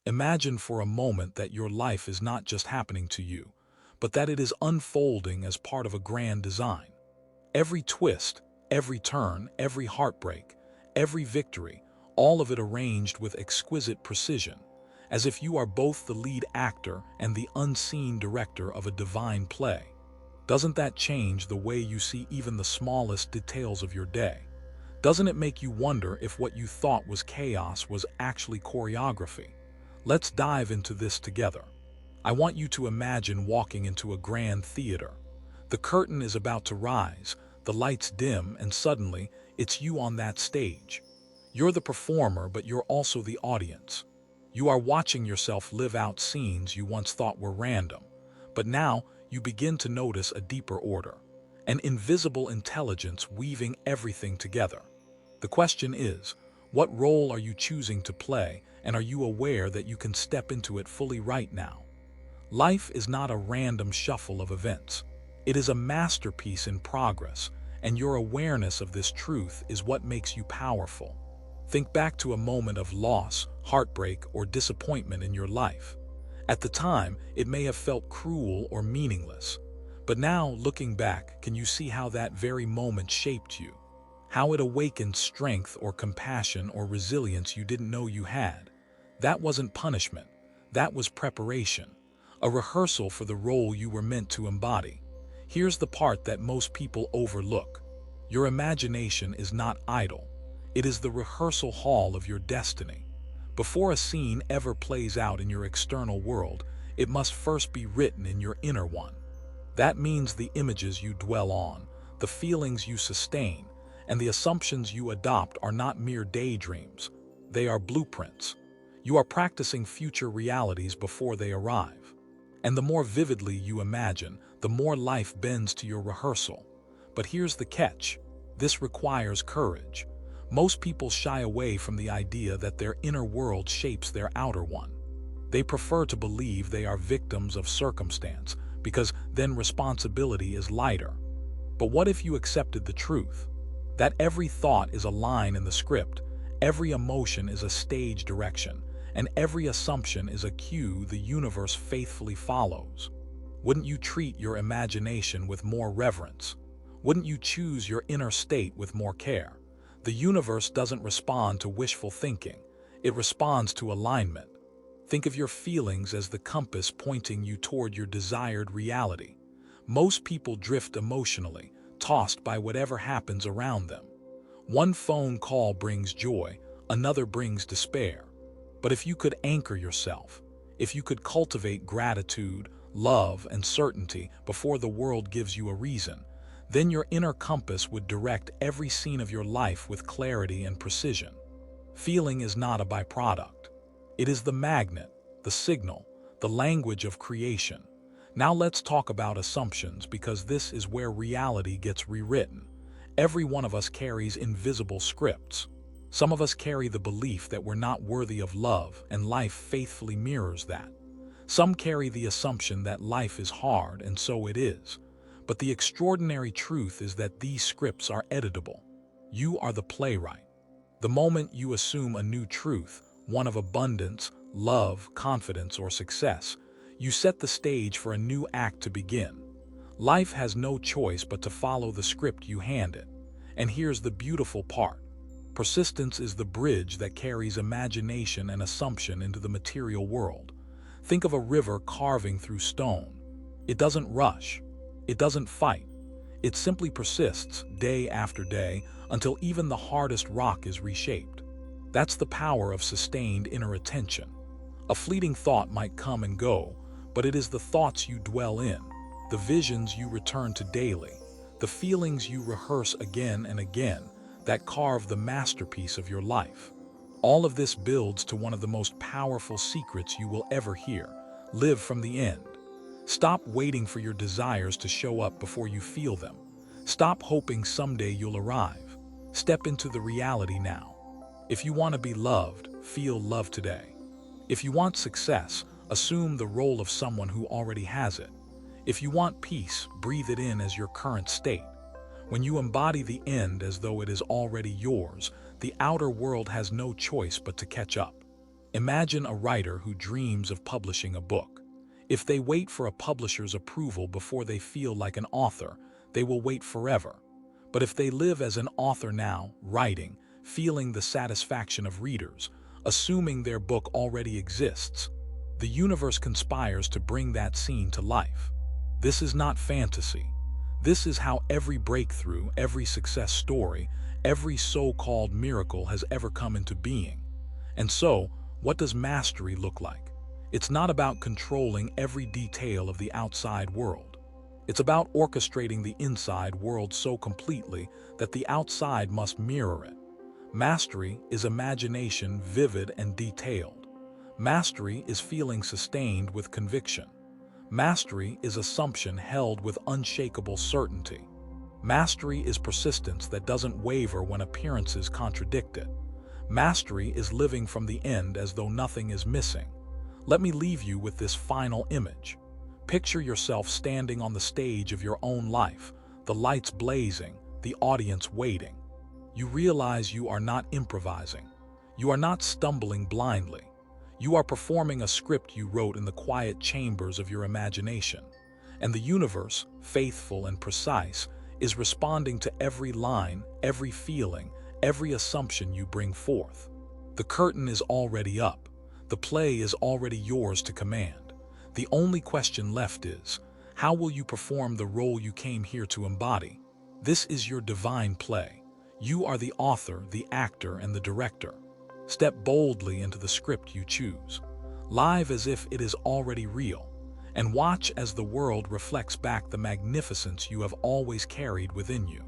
Imagine for a moment that your life is not just happening to you, but that it is unfolding as part of a grand design. Every twist, every turn, every heartbreak, every victory, all of it arranged with exquisite precision, as if you are both the lead actor and the unseen director of a divine play. Doesn't that change the way you see even the smallest details of your day? Doesn't it make you wonder if what you thought was chaos was actually choreography? Let's dive into this together. I want you to imagine walking into a grand theater. The curtain is about to rise, the lights dim, and suddenly, it's you on that stage. You're the performer, but you're also the audience. You are watching yourself live out scenes you once thought were random, but now you begin to notice a deeper order, an invisible intelligence weaving everything together. The question is, what role are you choosing to play, and are you aware that you can step into it fully right now? Life is not a random shuffle of events. It is a masterpiece in progress, and your awareness of this truth is what makes you powerful. Think back to a moment of loss, heartbreak, or disappointment in your life. At the time, it may have felt cruel or meaningless. But now, looking back, can you see how that very moment shaped you? How it awakened strength or compassion or resilience you didn't know you had? That wasn't punishment. That was preparation. A rehearsal for the role you were meant to embody. Here's the part that most people overlook. Your imagination is not idle. It is the rehearsal hall of your destiny. Before a scene ever plays out in your external world, it must first be written in your inner one. That means the images you dwell on, the feelings you sustain, and the assumptions you adopt are not mere daydreams. They are blueprints. You are practicing future realities before they arrive. And the more vividly you imagine, the more life bends to your rehearsal. But here's the catch. This requires courage. Most people shy away from the idea that their inner world shapes their outer one. They prefer to believe they are victims of circumstance, because then responsibility is lighter. But what if you accepted the truth? That every thought is a line in the script, every emotion is a stage direction, and every assumption is a cue the universe faithfully follows. Wouldn't you treat your imagination with more reverence? Wouldn't you choose your inner state with more care? The universe doesn't respond to wishful thinking. It responds to alignment. Think of your feelings as the compass pointing you toward your desired reality. Most people drift emotionally, tossed by whatever happens around them. One phone call brings joy, another brings despair. But if you could anchor yourself, if you could cultivate gratitude, love, and certainty before the world gives you a reason, then your inner compass would direct every scene of your life with clarity and precision. Feeling is not a byproduct. It is the magnet, the signal, the language of creation. Now let's talk about assumptions, because this is where reality gets rewritten. Every one of us carries invisible scripts. Some of us carry the belief that we're not worthy of love, and life faithfully mirrors that. Some carry the assumption that life is hard, and so it is. But the extraordinary truth is that these scripts are editable. You are the playwright. The moment you assume a new truth, one of abundance, love, confidence, or success, you set the stage for a new act to begin. Life has no choice but to follow the script you hand it. And here's the beautiful part. Persistence is the bridge that carries imagination and assumption into the material world. Think of a river carving through stone. It doesn't rush. It doesn't fight. It simply persists day after day until even the hardest rock is reshaped. That's the power of sustained inner attention. A fleeting thought might come and go, but it is the thoughts you dwell in, the visions you return to daily, the feelings you rehearse again and again, that carve the masterpiece of your life. All of this builds to one of the most powerful secrets you will ever hear. Live from the end. Stop waiting for your desires to show up before you feel them. Stop hoping someday you'll arrive. Step into the reality now. If you want to be loved, feel love today. If you want success, assume the role of someone who already has it. If you want peace, breathe it in as your current state. When you embody the end as though it is already yours, the outer world has no choice but to catch up. Imagine a writer who dreams of publishing a book. If they wait for a publisher's approval before they feel like an author, they will wait forever. But if they live as an author now, writing, feeling the satisfaction of readers, assuming their book already exists, the universe conspires to bring that scene to life. This is not fantasy. This is how every breakthrough, every success story, every so-called miracle has ever come into being. And so, what does mastery look like? It's not about controlling every detail of the outside world. It's about orchestrating the inside world so completely that the outside must mirror it. Mastery is imagination vivid and detailed. Mastery is feeling sustained with conviction. Mastery is assumption held with unshakable certainty. Mastery is persistence that doesn't waver when appearances contradict it. Mastery is living from the end as though nothing is missing. Let me leave you with this final image. Picture yourself standing on the stage of your own life, the lights blazing, the audience waiting. You realize you are not improvising. You are not stumbling blindly. You are performing a script you wrote in the quiet chambers of your imagination. And the universe, faithful and precise, is responding to every line, every feeling, every assumption you bring forth. The curtain is already up. The play is already yours to command. The only question left is, how will you perform the role you came here to embody? This is your divine play. You are the author, the actor, and the director. Step boldly into the script you choose. Live as if it is already real, and watch as the world reflects back the magnificence you have always carried within you.